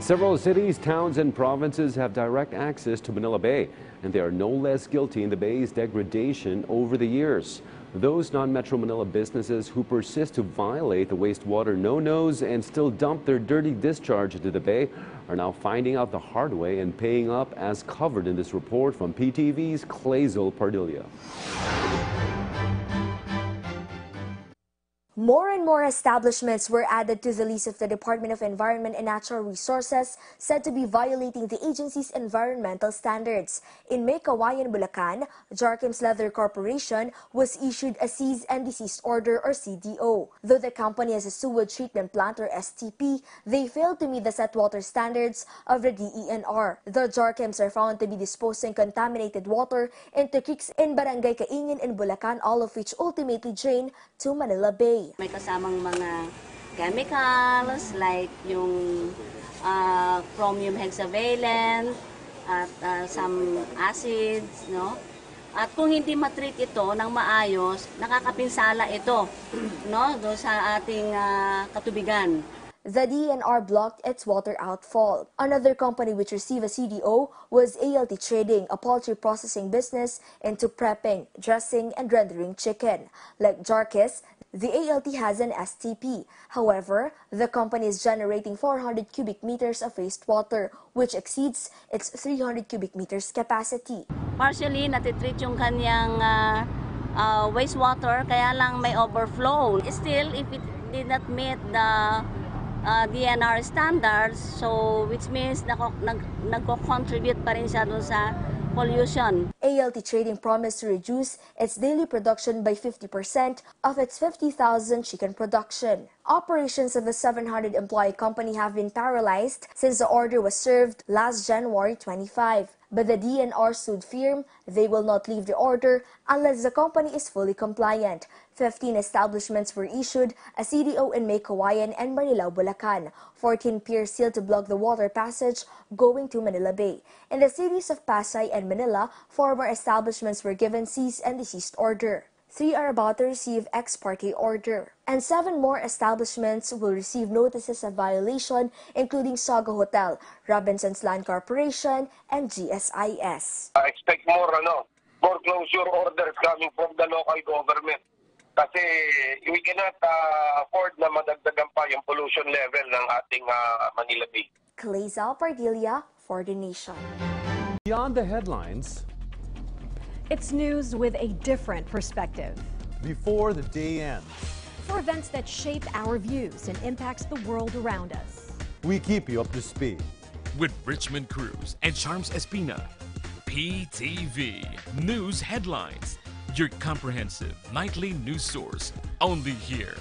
Several cities, towns, and provinces have direct access to Manila Bay, and they are no less guilty in the bay's degradation over the years. Those non-Metro Manila businesses who persist to violate the wastewater no-nos and still dump their dirty discharge into the bay are now finding out the hard way and paying up, as covered in this report from PTV's Clazel Pardilla. More and more establishments were added to the list of the Department of Environment and Natural Resources said to be violating the agency's environmental standards. In May Kawayan, Bulacan, Jarkim's Leather Corporation was issued a cease and desist order or CDO. Though the company has a sewage treatment plant or STP, they failed to meet the set water standards of the DENR. The Jarkims are found to be disposing contaminated water into creeks in Barangay Kaingin in Bulacan, all of which ultimately drain to Manila Bay. May kasamang mga chemicals like yung chromium hexavalent at some acids, no? At kung hindi matreat ito ng maayos, nakakapinsala ito, no, do sa ating katubigan. The DENR blocked its water outfall. Another company which received a CDO was ALT Trading, a poultry processing business into prepping, dressing, and rendering chicken. Like Jarkis, the ALT has an STP. However, the company is generating 400 cubic meters of wastewater, which exceeds its 300 cubic meters capacity. Partially, natitreat yung kanyang wastewater, kaya lang may overflow. Still, if it did not meet the DNR standards, so which means nagko-contribute pa rin siya doon sa pollution. ALT Trading promised to reduce its daily production by 50% of its 50,000 chicken production. Operations of the 700-employee company have been paralyzed since the order was served last January 25. But the DNR sued firm they will not leave the order unless the company is fully compliant. 15 establishments were issued a CDO in May Kawayan and Marilao, Bulacan. 14 piers sealed to block the water passage going to Manila Bay. In the cities of Pasay and Manila, 4 more establishments were given cease and desist order. 3 are about to receive ex parte order. And 7 more establishments will receive notices of violation, including Saga Hotel, Robinson's Land Corporation, and GSIS. I expect more closure orders coming from the local government. Kasi we cannot afford na madagdagan pa yung pollution level ng ating Manila Bay. Clazel Pardilla for the Nation. Beyond the headlines, it's news with a different perspective. Before the day ends, for events that shape our views and impacts the world around us, we keep you up to speed. With Richmond Cruz and Charms Espina, PTV News Headlines, your comprehensive nightly news source, only here.